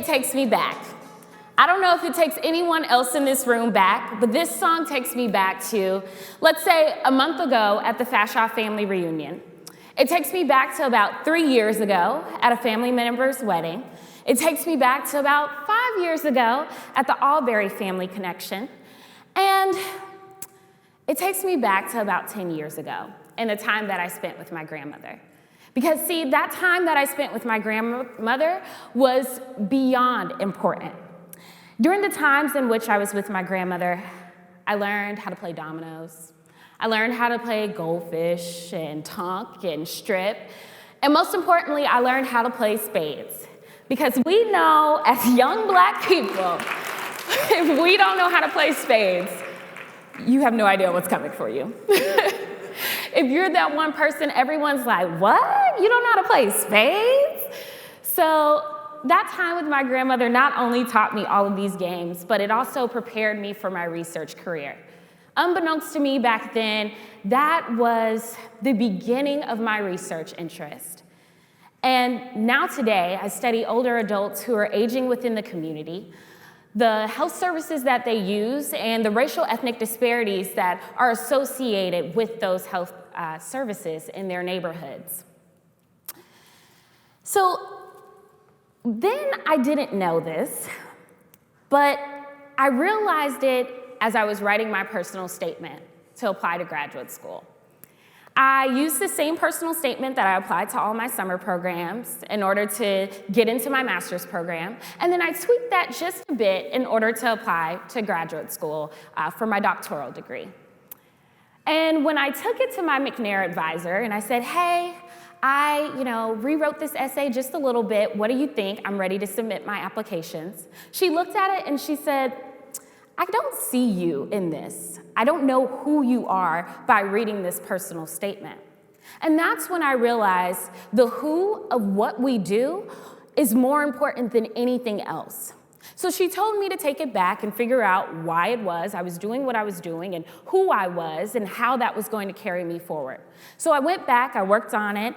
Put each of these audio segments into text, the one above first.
it takes me back. I don't know if it takes anyone else in this room back, but this song takes me back to, let's say, a month ago at the Fashaw family reunion. It takes me back to about 3 years ago at a family member's wedding. It takes me back to about 5 years ago at the Albury family connection. And it takes me back to about 10 years ago and the time that I spent with my grandmother. Because see, that time that I spent with my grandmother was beyond important. During the times in which I was with my grandmother, I learned how to play dominoes. I learned how to play goldfish and tonk and strip. And most importantly, I learned how to play spades. Because we know as young Black people, if we don't know how to play spades, you have no idea what's coming for you. If you're that one person, everyone's like, what? You don't know how to play spades? So that time with my grandmother not only taught me all of these games, but it also prepared me for my research career. Unbeknownst to me back then, that was the beginning of my research interest. And now today, I study older adults who are aging within the community, the health services that they use, and the racial ethnic disparities that are associated with those health services in their neighborhoods. So then I didn't know this, but I realized it as I was writing my personal statement to apply to graduate school. I used the same personal statement that I applied to all my summer programs in order to get into my master's program, and then I tweaked that just a bit in order to apply to graduate school for my doctoral degree. And when I took it to my McNair advisor and I said, hey, I rewrote this essay just a little bit. What do you think? I'm ready to submit my applications. She looked at it and she said, I don't see you in this. I don't know who you are by reading this personal statement. And that's when I realized the who of what we do is more important than anything else. So she told me to take it back and figure out why it was I was doing what I was doing and who I was and how that was going to carry me forward. So I went back, I worked on it,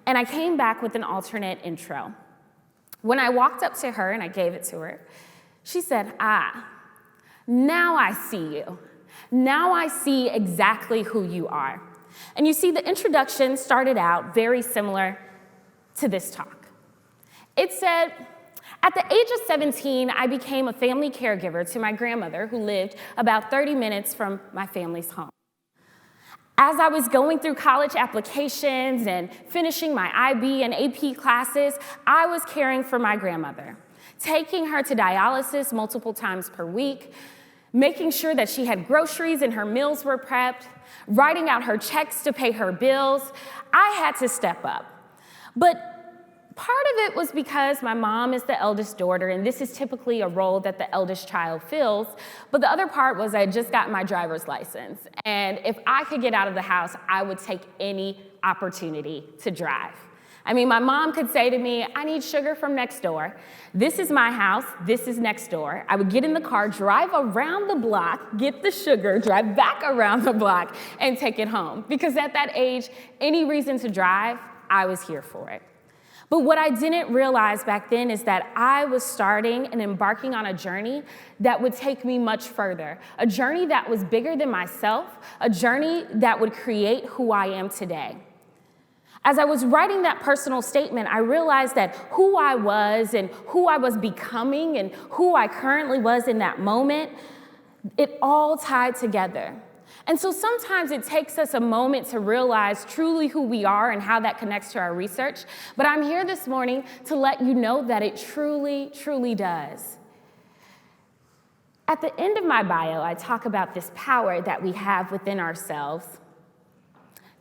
and I came back with an alternate intro. When I walked up to her and I gave it to her, she said, now I see you. Now I see exactly who you are. And you see, the introduction started out very similar to this talk. It said, at the age of 17, I became a family caregiver to my grandmother who lived about 30 minutes from my family's home. As I was going through college applications and finishing my IB and AP classes, I was caring for my grandmother, taking her to dialysis multiple times per week, making sure that she had groceries and her meals were prepped, writing out her checks to pay her bills. I had to step up. But part of it was because my mom is the eldest daughter, and this is typically a role that the eldest child fills. But the other part was I had just got my driver's license. And if I could get out of the house, I would take any opportunity to drive. I mean, my mom could say to me, I need sugar from next door. This is my house, this is next door. I would get in the car, drive around the block, get the sugar, drive back around the block, and take it home. Because at that age, any reason to drive, I was here for it. But what I didn't realize back then is that I was starting and embarking on a journey that would take me much further, a journey that was bigger than myself, a journey that would create who I am today. As I was writing that personal statement, I realized that who I was and who I was becoming and who I currently was in that moment, it all tied together. And so sometimes it takes us a moment to realize truly who we are and how that connects to our research. But I'm here this morning to let you know that it truly, truly does. At the end of my bio, I talk about this power that we have within ourselves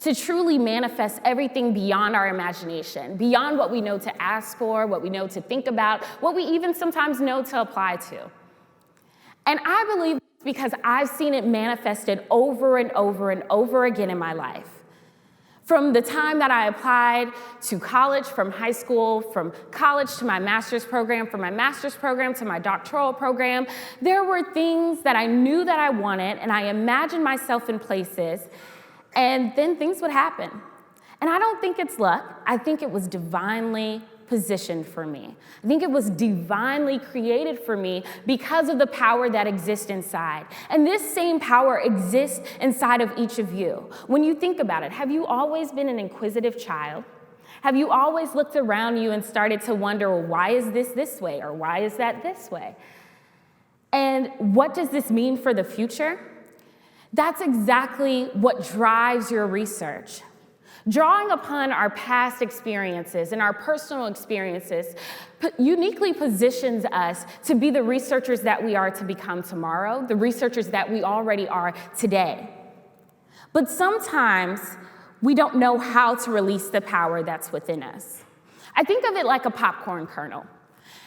to truly manifest everything beyond our imagination, beyond what we know to ask for, what we know to think about, what we even sometimes know to apply to. And I believe it's because I've seen it manifested over and over and over again in my life. From the time that I applied to college, from high school, from college to my master's program, from my master's program to my doctoral program, there were things that I knew that I wanted, and I imagined myself in places, and then things would happen. And I don't think it's luck. I think it was divinely positioned for me. I think it was divinely created for me because of the power that exists inside. And this same power exists inside of each of you. When you think about it, have you always been an inquisitive child? Have you always looked around you and started to wonder, well, why is this way, or why is that this way? And what does this mean for the future? That's exactly what drives your research. Drawing upon our past experiences and our personal experiences uniquely positions us to be the researchers that we are to become tomorrow, the researchers that we already are today. But sometimes we don't know how to release the power that's within us. I think of it like a popcorn kernel.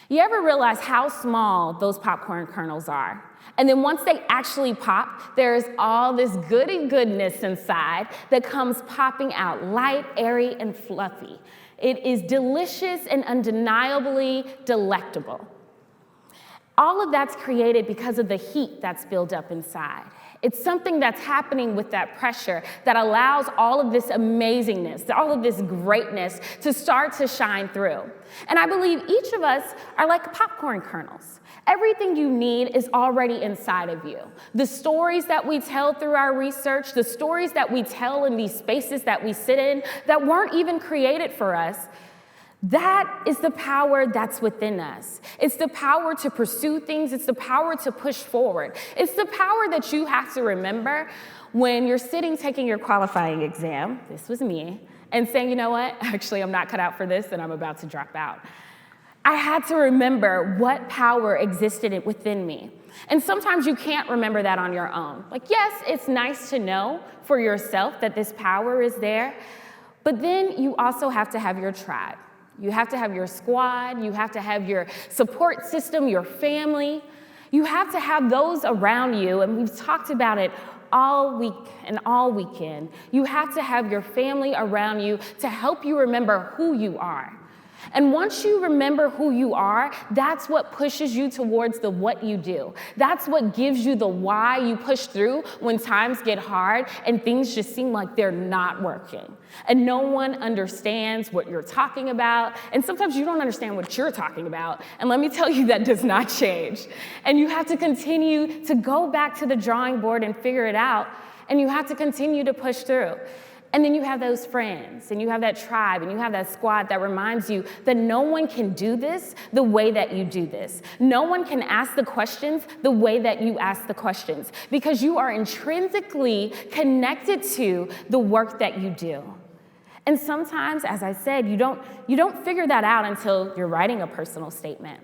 You ever realize how small those popcorn kernels are? And then once they actually pop, there's all this goodness inside that comes popping out, light, airy, and fluffy. It is delicious and undeniably delectable. All of that's created because of the heat that's built up inside. It's something that's happening with that pressure that allows all of this amazingness, all of this greatness to start to shine through. And I believe each of us are like popcorn kernels. Everything you need is already inside of you. The stories that we tell through our research, the stories that we tell in these spaces that we sit in that weren't even created for us, that is the power that's within us. It's the power to pursue things. It's the power to push forward. It's the power that you have to remember when you're sitting taking your qualifying exam, this was me, and saying, you know what, actually I'm not cut out for this and I'm about to drop out. I had to remember what power existed within me. And sometimes you can't remember that on your own. Like, yes, it's nice to know for yourself that this power is there, but then you also have to have your tribe. You have to have your squad. You have to have your support system, your family. You have to have those around you, and we've talked about it all week and all weekend. You have to have your family around you to help you remember who you are. And once you remember who you are, that's what pushes you towards the what you do. That's what gives you the why you push through when times get hard and things just seem like they're not working. And no one understands what you're talking about. And sometimes you don't understand what you're talking about. And let me tell you, that does not change. And you have to continue to go back to the drawing board and figure it out. And you have to continue to push through. And then you have those friends, and you have that tribe, and you have that squad that reminds you that no one can do this the way that you do this. No one can ask the questions the way that you ask the questions, because you are intrinsically connected to the work that you do. And sometimes, as I said, you don't figure that out until you're writing a personal statement,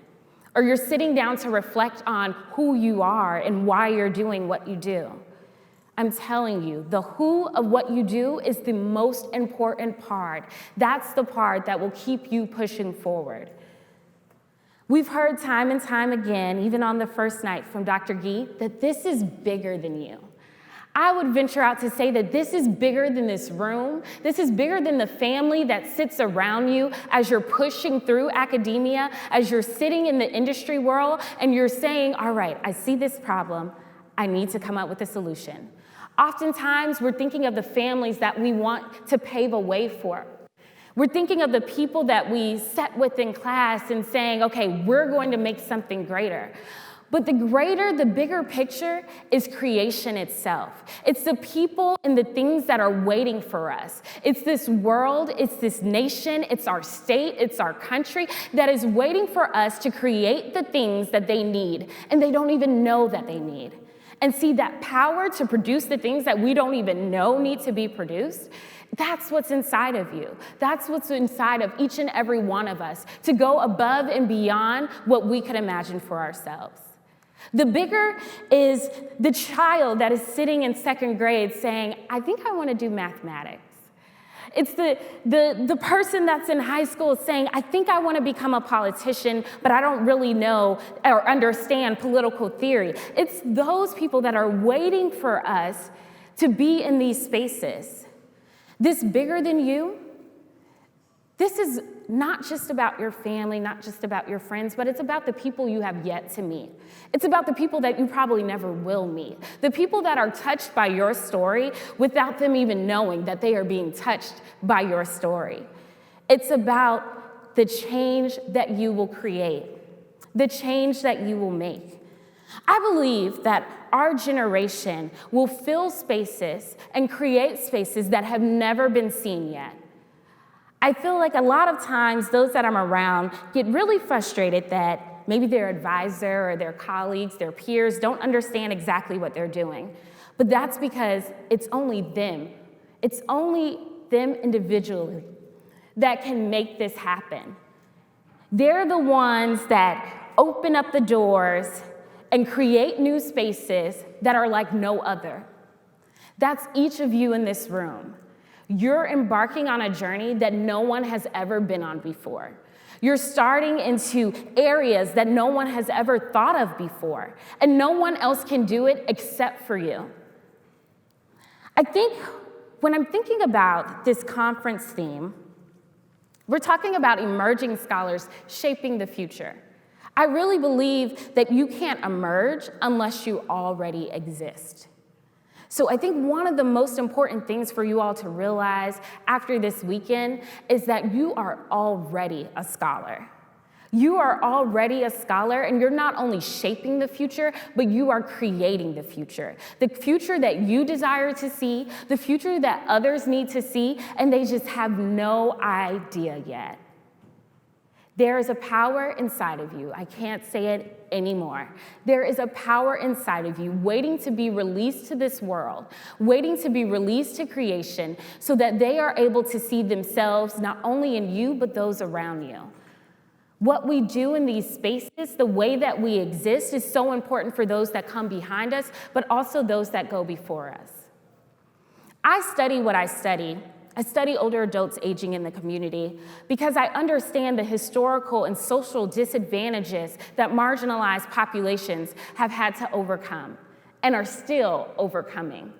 or you're sitting down to reflect on who you are and why you're doing what you do. I'm telling you, the who of what you do is the most important part. That's the part that will keep you pushing forward. We've heard time and time again, even on the first night from Dr. Gee, that this is bigger than you. I would venture out to say that this is bigger than this room. This is bigger than the family that sits around you as you're pushing through academia, as you're sitting in the industry world, and you're saying, all right, I see this problem. I need to come up with a solution. Oftentimes, we're thinking of the families that we want to pave a way for. We're thinking of the people that we sat with in class and saying, okay, we're going to make something greater. But the bigger picture is creation itself. It's the people and the things that are waiting for us. It's this world, it's this nation, it's our state, it's our country that is waiting for us to create the things that they need, and they don't even know that they need. And see, that power to produce the things that we don't even know need to be produced, that's what's inside of you. That's what's inside of each and every one of us, to go above and beyond what we could imagine for ourselves. The bigger is the child that is sitting in second grade saying, I think I want to do mathematics. It's the person that's in high school saying, I think I want to become a politician, but I don't really know or understand political theory. It's those people that are waiting for us to be in these spaces. This bigger than you, this is not just about your family, not just about your friends, but it's about the people you have yet to meet. It's about the people that you probably never will meet. The people that are touched by your story without them even knowing that they are being touched by your story. It's about the change that you will create, the change that you will make. I believe that our generation will fill spaces and create spaces that have never been seen yet. I feel like a lot of times those that I'm around get really frustrated that maybe their advisor or their colleagues, their peers don't understand exactly what they're doing. But that's because it's only them. It's only them individually that can make this happen. They're the ones that open up the doors and create new spaces that are like no other. That's each of you in this room. You're embarking on a journey that no one has ever been on before. You're starting into areas that no one has ever thought of before, and no one else can do it except for you. I think when I'm thinking about this conference theme, we're talking about emerging scholars shaping the future. I really believe that you can't emerge unless you already exist. So I think one of the most important things for you all to realize after this weekend is that you are already a scholar. You are already a scholar, and you're not only shaping the future, but you are creating the future that you desire to see, the future that others need to see, and they just have no idea yet. There is a power inside of you. I can't say it anymore. There is a power inside of you waiting to be released to this world, waiting to be released to creation so that they are able to see themselves not only in you, but those around you. What we do in these spaces, the way that we exist, is so important for those that come behind us, but also those that go before us. I study what I study. I study older adults aging in the community because I understand the historical and social disadvantages that marginalized populations have had to overcome and are still overcoming.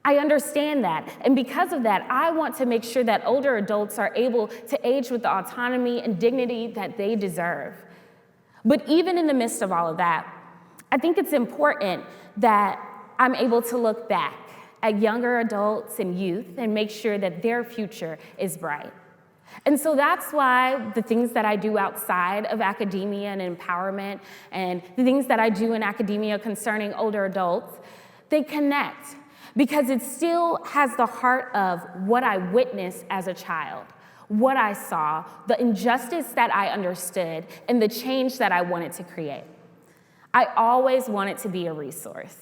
I understand that, and because of that, I want to make sure that older adults are able to age with the autonomy and dignity that they deserve. But even in the midst of all of that, I think it's important that I'm able to look back at younger adults and youth and make sure that their future is bright. And so that's why the things that I do outside of academia and empowerment and the things that I do in academia concerning older adults, they connect because it still has the heart of what I witnessed as a child, what I saw, the injustice that I understood, and the change that I wanted to create. I always wanted to be a resource.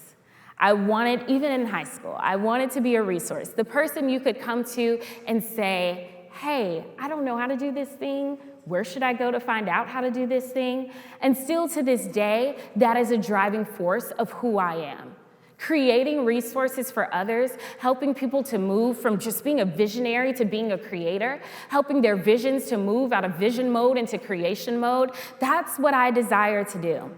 I wanted, even in high school, I wanted to be a resource. The person you could come to and say, hey, I don't know how to do this thing. Where should I go to find out how to do this thing? And still to this day, that is a driving force of who I am. Creating resources for others, helping people to move from just being a visionary to being a creator, helping their visions to move out of vision mode into creation mode, that's what I desire to do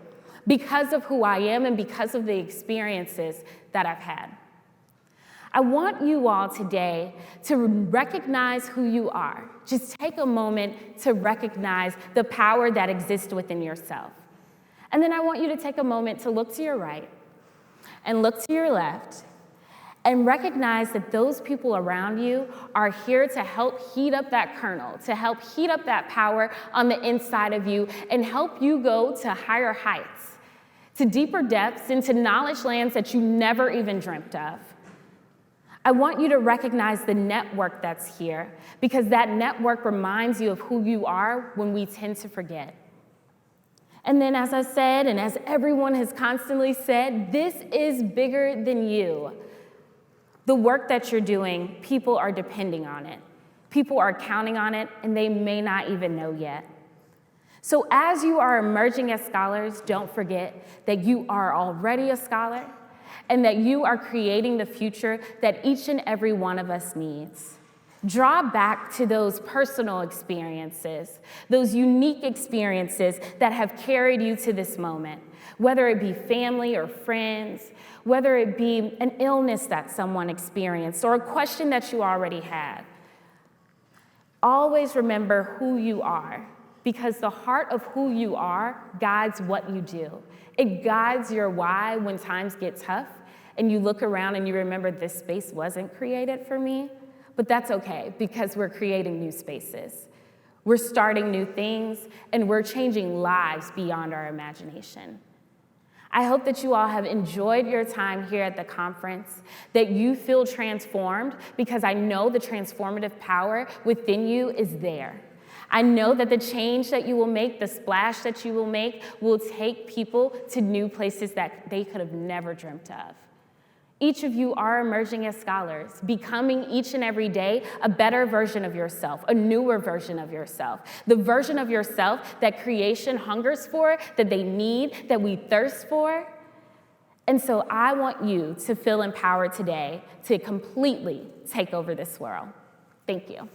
because of who I am and because of the experiences that I've had. I want you all today to recognize who you are. Just take a moment to recognize the power that exists within yourself. And then I want you to take a moment to look to your right and look to your left and recognize that those people around you are here to help heat up that kernel, to help heat up that power on the inside of you and help you go to higher heights, to deeper depths, into knowledge lands that you never even dreamt of. I want you to recognize the network that's here because that network reminds you of who you are when we tend to forget. And then, as I said, and as everyone has constantly said, this is bigger than you. The work that you're doing, people are depending on it. People are counting on it, and they may not even know yet. So as you are emerging as scholars, don't forget that you are already a scholar and that you are creating the future that each and every one of us needs. Draw back to those personal experiences, those unique experiences that have carried you to this moment, whether it be family or friends, whether it be an illness that someone experienced or a question that you already had. Always remember who you are, because the heart of who you are guides what you do. It guides your why when times get tough and you look around and you remember this space wasn't created for me. But that's okay, because we're creating new spaces. We're starting new things, and we're changing lives beyond our imagination. I hope that you all have enjoyed your time here at the conference, that you feel transformed, because I know the transformative power within you is there. I know that the change that you will make, the splash that you will make, will take people to new places that they could have never dreamt of. Each of you are emerging as scholars, becoming each and every day a better version of yourself, a newer version of yourself, the version of yourself that creation hungers for, that they need, that we thirst for. And so I want you to feel empowered today to completely take over this world. Thank you.